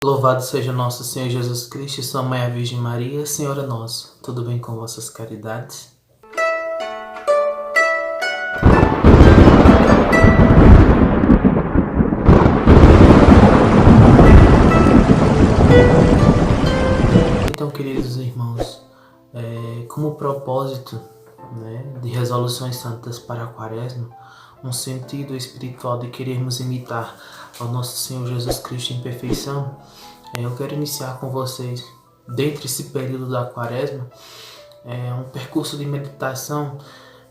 Louvado seja nosso Senhor Jesus Cristo, sua Mãe a Virgem Maria, Senhora nossa. Tudo bem com vossas caridades? Então, queridos irmãos, como propósito, de resoluções santas para a Quaresma, um sentido espiritual de querermos imitar ao nosso Senhor Jesus Cristo em perfeição, eu quero iniciar com vocês, dentro desse período da Quaresma, um percurso de meditação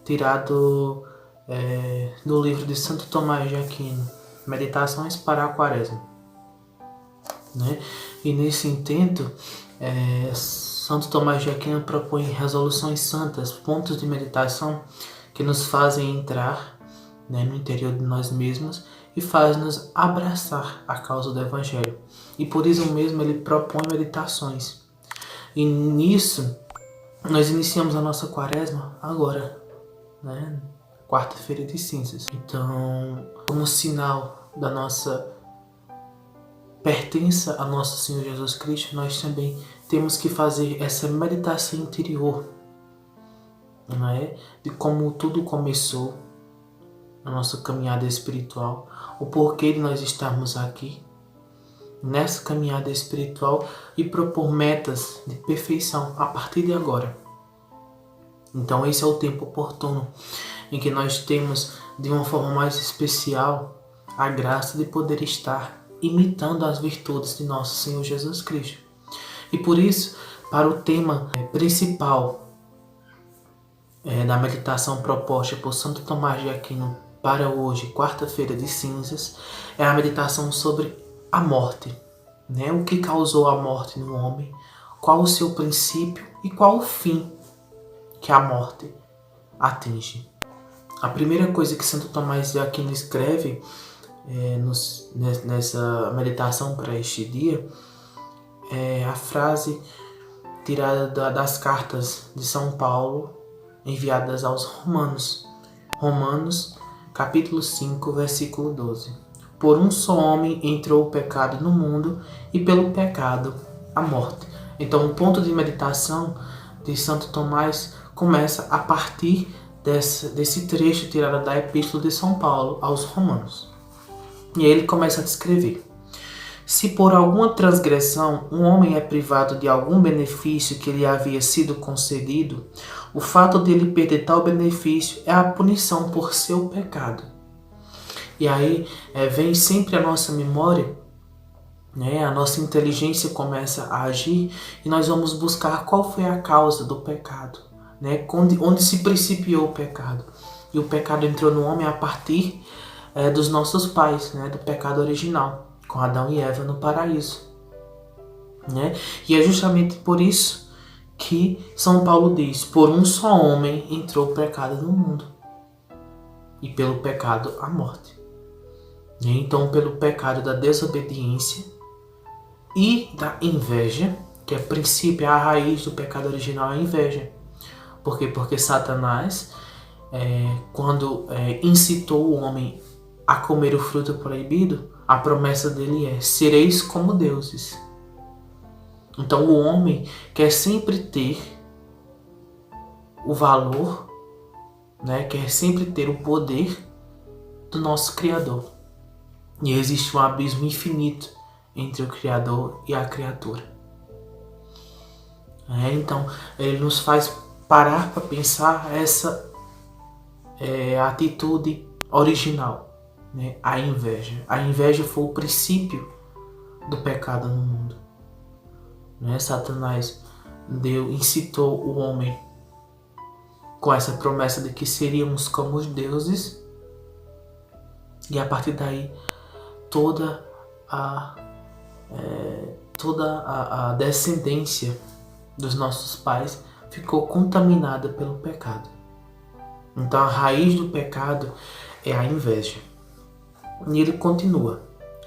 tirado do livro de Santo Tomás de Aquino, Meditações para a Quaresma. E nesse intento, Santo Tomás de Aquino propõe resoluções santas, pontos de meditação que nos fazem entrar no interior de nós mesmos e faz-nos abraçar a causa do Evangelho. E por isso mesmo ele propõe meditações. E nisso, nós iniciamos a nossa Quaresma agora, quarta-feira de cinzas. Então, como sinal da nossa pertença a nosso Senhor Jesus Cristo, nós também temos que fazer essa meditação interior, de como tudo começou, a nossa caminhada espiritual, o porquê de nós estarmos aqui, nessa caminhada espiritual, e propor metas de perfeição a partir de agora. Então esse é o tempo oportuno em que nós temos, de uma forma mais especial, a graça de poder estar imitando as virtudes de nosso Senhor Jesus Cristo. E por isso, para o tema principal da meditação proposta por Santo Tomás de Aquino para hoje, quarta-feira de cinzas, é a meditação sobre a morte. O que causou a morte no homem, qual o seu princípio e qual o fim que a morte atinge. A primeira coisa que Santo Tomás de Aquino escreve nessa meditação para este dia é a frase tirada das cartas de São Paulo enviadas aos Romanos. Romanos, capítulo 5, versículo 12. Por um só homem entrou o pecado no mundo e pelo pecado a morte. Então o ponto de meditação de Santo Tomás começa a partir desse trecho tirado da Epístola de São Paulo aos Romanos. E aí ele começa a descrever: se por alguma transgressão um homem é privado de algum benefício que lhe havia sido concedido, o fato de ele perder tal benefício é a punição por seu pecado. E aí vem sempre a nossa memória, a nossa inteligência começa a agir e nós vamos buscar qual foi a causa do pecado, onde se principiou o pecado. E o pecado entrou no homem a partir dos nossos pais, do pecado original, com Adão e Eva no paraíso. E é justamente por isso que São Paulo diz: por um só homem entrou o pecado no mundo, e pelo pecado a morte. Então, pelo pecado da desobediência e da inveja, que é princípio, a raiz do pecado original é a inveja. Por quê? Porque Satanás, quando incitou o homem a comer o fruto proibido, a promessa dele é: sereis como deuses. Então o homem quer sempre ter o valor, quer sempre ter o poder do nosso Criador. E existe um abismo infinito entre o Criador e a criatura. Então ele nos faz parar para pensar essa atitude original, a inveja. A inveja foi o princípio do pecado no mundo. Satanás incitou o homem com essa promessa de que seríamos como os deuses, e a partir daí toda a descendência dos nossos pais ficou contaminada pelo pecado. Então a raiz do pecado é a inveja. E ele continua: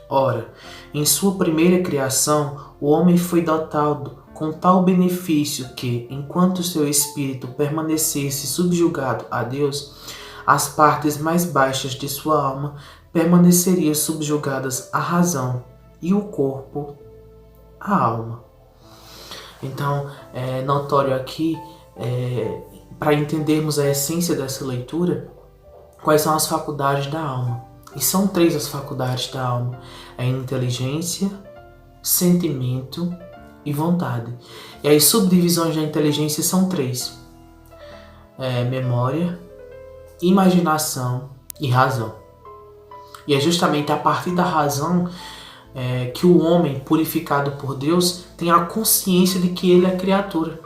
ora, em sua primeira criação, o homem foi dotado com tal benefício que, enquanto seu espírito permanecesse subjugado a Deus, as partes mais baixas de sua alma permaneceriam subjugadas à razão, e o corpo a alma. Então, é notório aqui, para entendermos a essência dessa leitura, quais são as faculdades da alma. E são 3 as faculdades da alma: a inteligência, sentimento e vontade. E as subdivisões da inteligência são 3: memória, imaginação e razão. E é justamente a partir da razão que o homem, purificado por Deus, tem a consciência de que ele é criatura.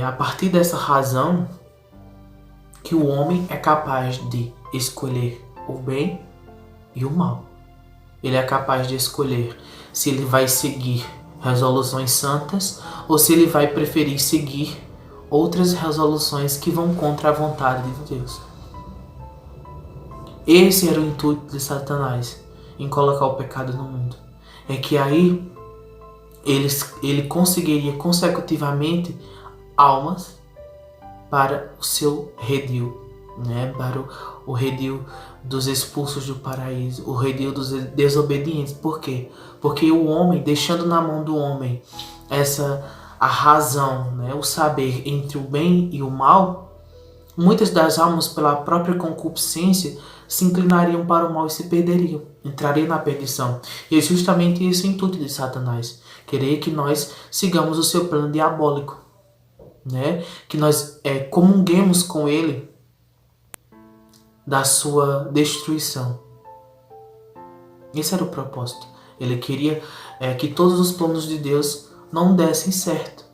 A partir dessa razão que o homem é capaz de escolher o bem e o mal. Ele é capaz de escolher se ele vai seguir resoluções santas ou se ele vai preferir seguir outras resoluções que vão contra a vontade de Deus. Esse era o intuito de Satanás em colocar o pecado no mundo. É que aí ele conseguiria consecutivamente almas para o seu redil, para o redil dos expulsos do paraíso, o redil dos desobedientes. Por quê? Porque o homem, deixando na mão do homem a razão, o saber entre o bem e o mal, muitas das almas, pela própria concupiscência, se inclinariam para o mal e se perderiam, entrariam na perdição. E é justamente esse o intuito de Satanás: querer que nós sigamos o seu plano diabólico, que nós comunguemos com ele da sua destruição. Esse era o propósito. Ele queria que todos os planos de Deus não dessem certo,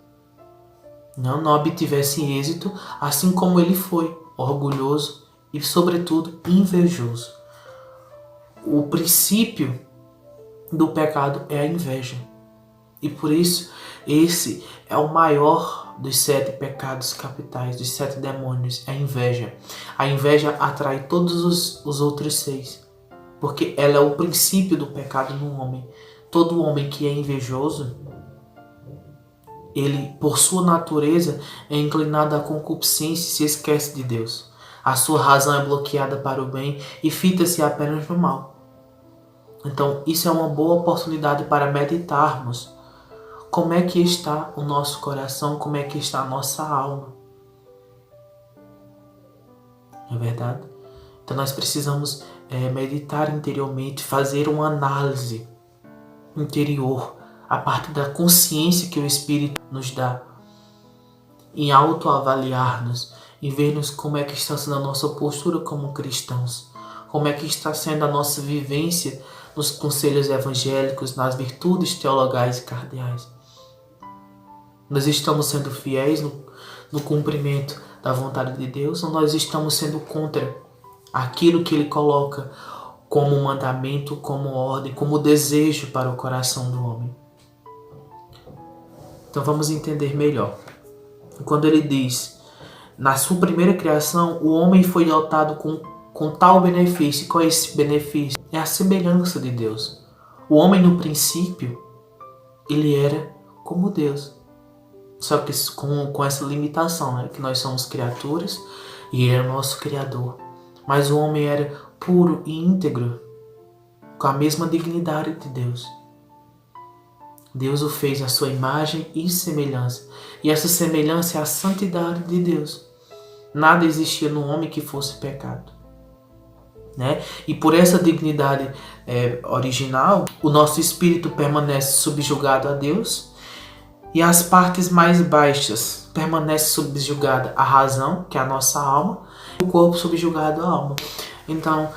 não obtivessem êxito, assim como ele foi orgulhoso e, sobretudo, invejoso. O princípio do pecado é a inveja. E por isso, esse é o maior dos 7 pecados capitais, dos 7 demônios, é a inveja. A inveja atrai todos os outros 6, porque ela é o princípio do pecado no homem. Todo homem que é invejoso, ele, por sua natureza, é inclinado à concupiscência e se esquece de Deus. A sua razão é bloqueada para o bem e fita-se apenas no mal. Então, isso é uma boa oportunidade para meditarmos como é que está o nosso coração, como é que está a nossa alma. É verdade? Então, nós precisamos meditar interiormente, fazer uma análise interior a partir da consciência que o Espírito nos dá, em autoavaliar-nos, em vermos como é que está sendo a nossa postura como cristãos, como é que está sendo a nossa vivência nos conselhos evangélicos, nas virtudes teologais e cardeais. Nós estamos sendo fiéis no cumprimento da vontade de Deus, ou nós estamos sendo contra aquilo que Ele coloca como mandamento, como ordem, como desejo para o coração do homem? Então vamos entender melhor. Quando ele diz: na sua primeira criação, o homem foi dotado com tal benefício. Qual é esse benefício? É a semelhança de Deus. O homem, no princípio, ele era como Deus. Só que com essa limitação, que nós somos criaturas e ele é o nosso Criador. Mas o homem era puro e íntegro, com a mesma dignidade de Deus. Deus o fez à sua imagem e semelhança. E essa semelhança é a santidade de Deus. Nada existia no homem que fosse pecado. E por essa dignidade original, o nosso espírito permanece subjugado a Deus e as partes mais baixas permanecem subjugadas à razão, que é a nossa alma, e o corpo subjugado à alma. Então,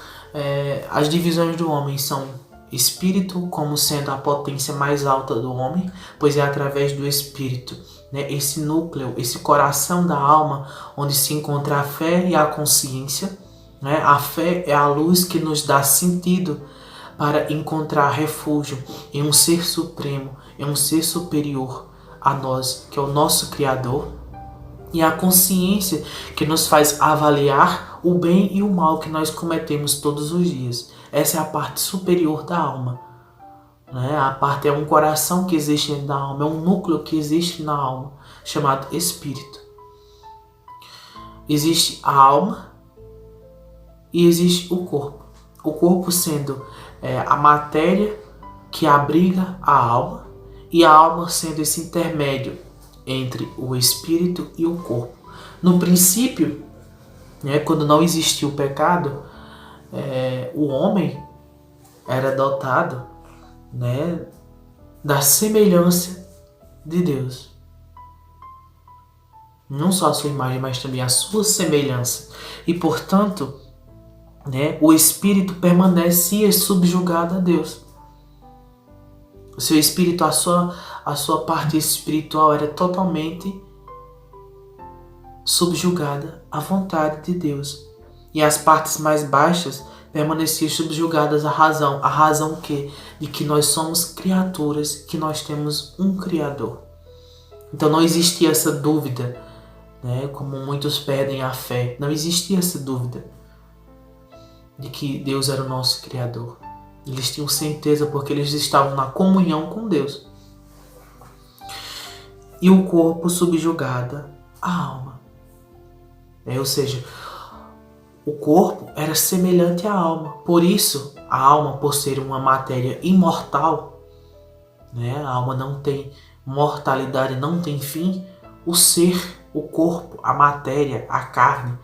as divisões do homem são espírito como sendo a potência mais alta do homem, pois é através do espírito, esse núcleo, esse coração da alma, onde se encontra a fé e a consciência. A fé é a luz que nos dá sentido para encontrar refúgio em um ser supremo, em um ser superior a nós, que é o nosso Criador, e a consciência que nos faz avaliar o bem e o mal que nós cometemos todos os dias. Essa é a parte superior da alma. A parte é um coração que existe dentro da alma, é um núcleo que existe na alma, chamado espírito. Existe a alma e existe o corpo. O corpo sendo a matéria que abriga a alma, e a alma sendo esse intermédio entre o espírito e o corpo. No princípio, né, quando não existia o pecado, o homem era dotado, né, da semelhança de Deus. Não só a sua imagem, mas também a sua semelhança. E, portanto, né, o espírito permanecia subjugado a Deus. O seu espírito, a sua parte espiritual era totalmente subjugada à vontade de Deus. E as partes mais baixas permaneciam subjugadas à razão. A razão que? De que nós somos criaturas, que nós temos um Criador. Então não existia essa dúvida, né, como muitos perdem a fé. Não existia essa dúvida de que Deus era o nosso Criador. Eles tinham certeza porque eles estavam na comunhão com Deus. E o corpo subjugado à alma. Ou seja, o corpo era semelhante à alma. Por isso, a alma, por ser uma matéria imortal, né, a alma não tem mortalidade, não tem fim, o ser, o corpo, a matéria, a carne,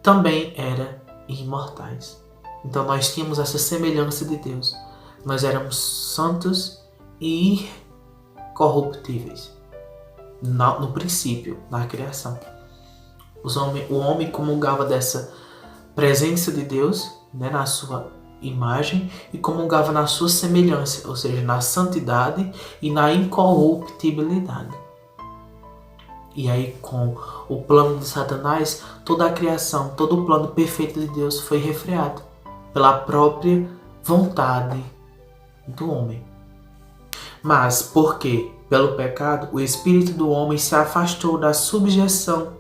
também eram imortais. Então nós tínhamos essa semelhança de Deus. Nós éramos santos e incorruptíveis. No princípio, na criação. O homem comungava dessa presença de Deus, né, na sua imagem, e comungava na sua semelhança, ou seja, na santidade e na incorruptibilidade. E aí, com o plano de Satanás, toda a criação, todo o plano perfeito de Deus foi refreado pela própria vontade do homem. Mas, por quê? Pelo pecado, o espírito do homem se afastou da subjeção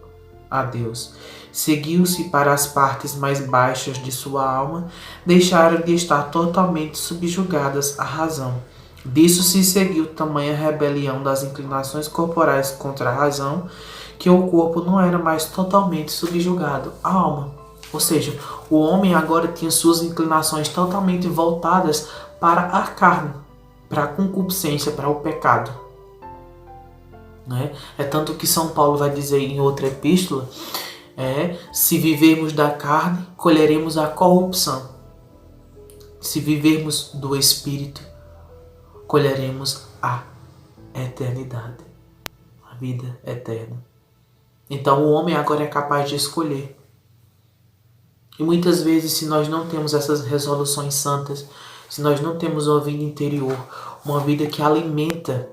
a Deus. Seguiu-se para as partes mais baixas de sua alma, deixaram de estar totalmente subjugadas à razão. Disso se seguiu tamanha rebelião das inclinações corporais contra a razão, que o corpo não era mais totalmente subjugado à alma. Ou seja, o homem agora tinha suas inclinações totalmente voltadas para a carne, para a concupiscência, para o pecado. Né? É tanto que São Paulo vai dizer em outra epístola, se vivermos da carne, colheremos a corrupção. Se vivermos do Espírito, colheremos a eternidade, a vida eterna. Então o homem agora é capaz de escolher. E muitas vezes, se nós não temos essas resoluções santas, se nós não temos uma vida interior, uma vida que alimenta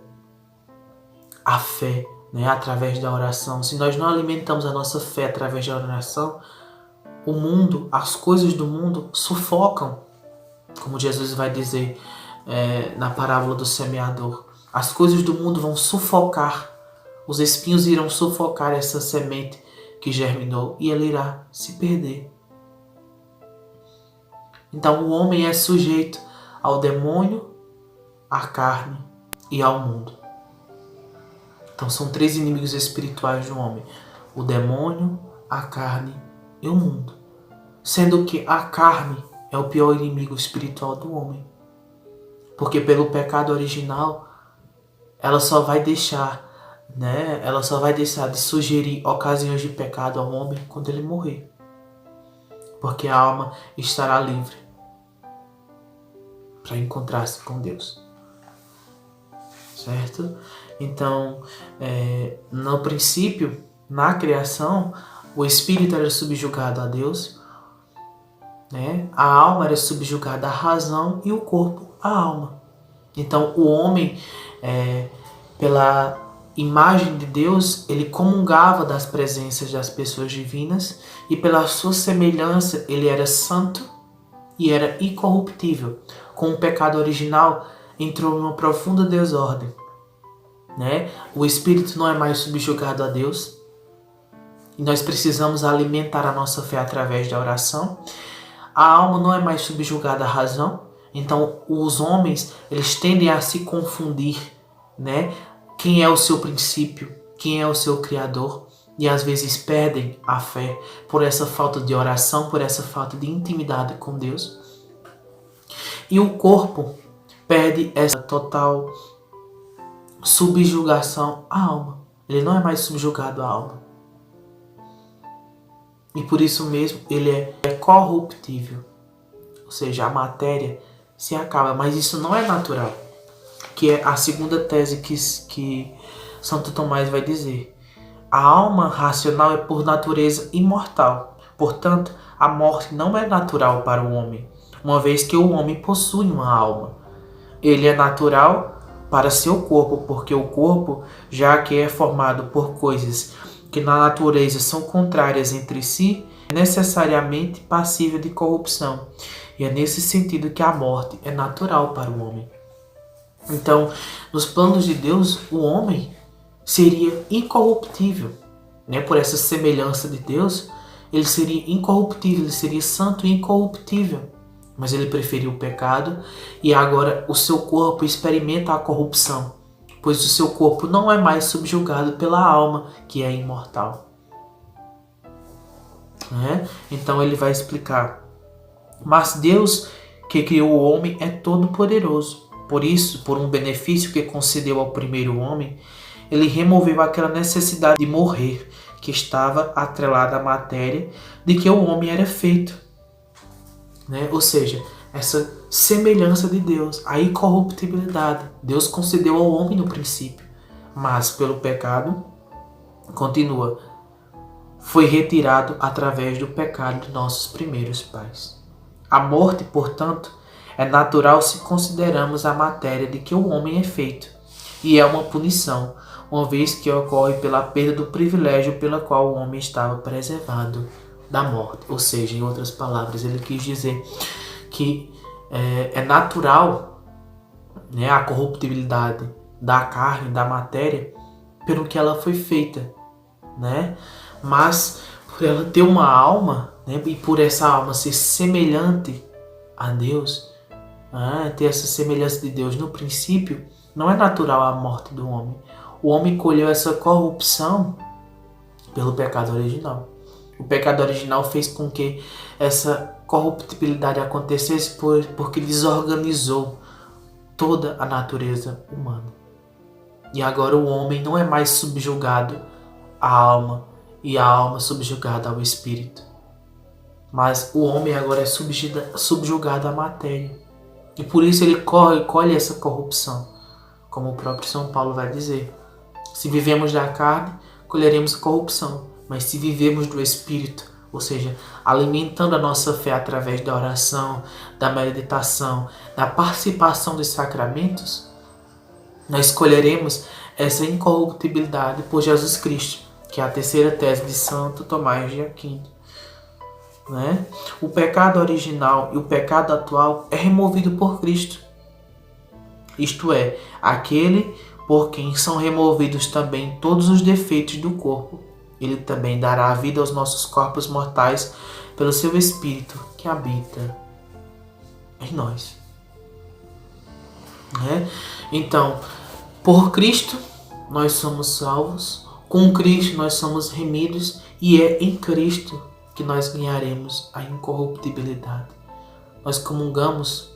a fé, né, através da oração, se nós não alimentamos a nossa fé através da oração, o mundo, as coisas do mundo sufocam, como Jesus vai dizer na parábola do semeador. As coisas do mundo vão sufocar, os espinhos irão sufocar essa semente que germinou e ela irá se perder. Então o homem é sujeito ao demônio, à carne e ao mundo. Então são três inimigos espirituais do homem: o demônio, a carne e o mundo. Sendo que a carne é o pior inimigo espiritual do homem. Porque pelo pecado original, ela só vai deixar de sugerir ocasiões de pecado ao homem quando ele morrer. Porque a alma estará livre para encontrar-se com Deus. Certo? Então, no princípio, na criação, o espírito era subjugado a Deus, né? A alma era subjugada à razão e o corpo à alma. Então, o homem, pela imagem de Deus, ele comungava das presenças das pessoas divinas e pela sua semelhança ele era santo e era incorruptível. Com o pecado original entrou numa profunda desordem, né? O espírito não é mais subjugado a Deus e nós precisamos alimentar a nossa fé através da oração. A alma não é mais subjugada à razão, então os homens eles tendem a se confundir, né? Quem é o seu princípio, quem é o seu Criador, e às vezes perdem a fé por essa falta de oração, por essa falta de intimidade com Deus. E o corpo, perde essa total subjugação à alma. Ele não é mais subjugado à alma. E por isso mesmo ele é corruptível. Ou seja, a matéria se acaba, mas isso não é natural. Que é a segunda tese que Santo Tomás vai dizer. A alma racional é por natureza imortal. Portanto, a morte não é natural para o homem, uma vez que o homem possui uma alma. Ele é natural para seu corpo, porque o corpo, já que é formado por coisas que na natureza são contrárias entre si, é necessariamente passível de corrupção. E é nesse sentido que a morte é natural para o homem. Então, nos planos de Deus, o homem seria incorruptível, né? Por essa semelhança de Deus, ele seria incorruptível, ele seria santo e incorruptível. Mas ele preferiu o pecado e agora o seu corpo experimenta a corrupção, pois o seu corpo não é mais subjugado pela alma, que é imortal. Né? Então ele vai explicar. Mas Deus, que criou o homem, é todo-poderoso. Por isso, por um benefício que concedeu ao primeiro homem, ele removeu aquela necessidade de morrer que estava atrelada à matéria de que o homem era feito. Né? Ou seja, essa semelhança de Deus, a incorruptibilidade. Deus concedeu ao homem no princípio, mas pelo pecado, continua, foi retirado através do pecado de nossos primeiros pais. A morte, portanto, é natural se considerarmos a matéria de que o homem é feito, e é uma punição, uma vez que ocorre pela perda do privilégio pela qual o homem estava preservado da morte. Ou seja, em outras palavras, ele quis dizer que é natural, né, a corruptibilidade da carne, da matéria, pelo que ela foi feita, né? Mas por ela ter uma alma, né, e por essa alma ser semelhante a Deus, ter essa semelhança de Deus no princípio, não é natural a morte do homem. O homem colheu essa corrupção pelo pecado original. O pecado original fez com que essa corruptibilidade acontecesse porque desorganizou toda a natureza humana. E agora o homem não é mais subjugado à alma e a alma subjugada ao espírito. Mas o homem agora é subjugado à matéria. E por isso ele colhe essa corrupção. Como o próprio São Paulo vai dizer. Se vivemos da carne, colheremos corrupção. Mas se vivemos do Espírito, ou seja, alimentando a nossa fé através da oração, da meditação, da participação dos sacramentos, nós colheremos essa incorruptibilidade por Jesus Cristo, que é a terceira tese de Santo Tomás de Aquino. Né? O pecado original e o pecado atual é removido por Cristo. Isto é, aquele por quem são removidos também todos os defeitos do corpo. Ele também dará a vida aos nossos corpos mortais pelo seu Espírito que habita em nós. Né? Então, por Cristo nós somos salvos, com Cristo nós somos remidos e é em Cristo que nós ganharemos a incorruptibilidade. Nós comungamos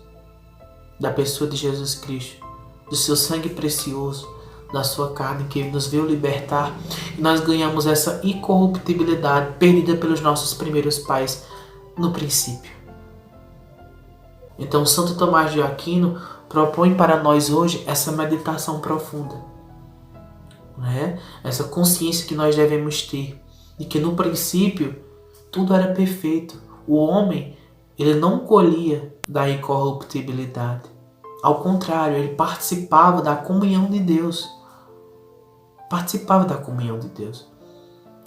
da pessoa de Jesus Cristo, do seu sangue precioso, da sua carne que nos veio libertar, e nós ganhamos essa incorruptibilidade perdida pelos nossos primeiros pais no princípio. Então Santo Tomás de Aquino propõe para nós hoje essa meditação profunda, né? Essa consciência que nós devemos ter, de que no princípio tudo era perfeito. O homem, ele não colhia da incorruptibilidade. Ao contrário, ele participava da comunhão de Deus. Participava da comunhão de Deus.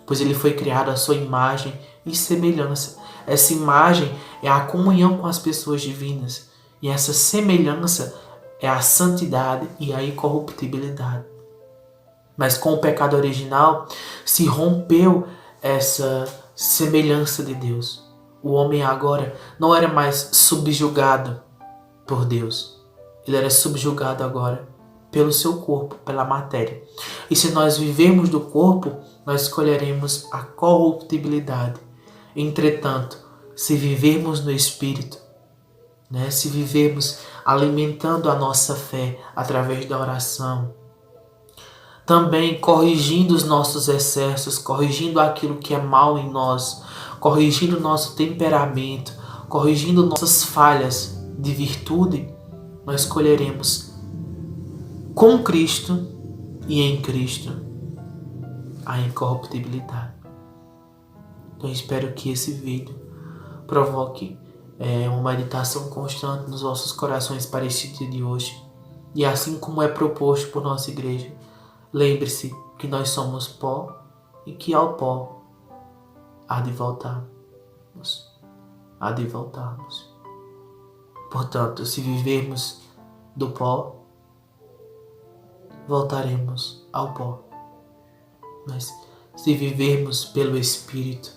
Pois ele foi criado à sua imagem e semelhança. Essa imagem é a comunhão com as pessoas divinas. E essa semelhança é a santidade e a incorruptibilidade. Mas com o pecado original se rompeu essa semelhança de Deus. O homem agora não era mais subjugado por Deus. Ele era subjugado agora pelo seu corpo, pela matéria. E se nós vivermos do corpo, nós escolheremos a corruptibilidade. Entretanto, se vivermos no Espírito, né, se vivermos alimentando a nossa fé através da oração. Também corrigindo os nossos excessos, corrigindo aquilo que é mal em nós, corrigindo o nosso temperamento, corrigindo nossas falhas de virtude, nós escolheremos com Cristo e em Cristo a incorruptibilidade. Então espero que esse vídeo provoque uma meditação constante nos vossos corações para este dia de hoje. E assim como é proposto por nossa igreja, lembre-se que nós somos pó e que ao pó há de voltarmos. Há de voltarmos. Portanto, se vivermos do pó, voltaremos ao pó. Mas se vivermos pelo Espírito,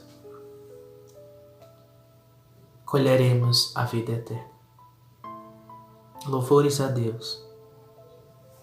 colheremos a vida eterna. Louvores a Deus.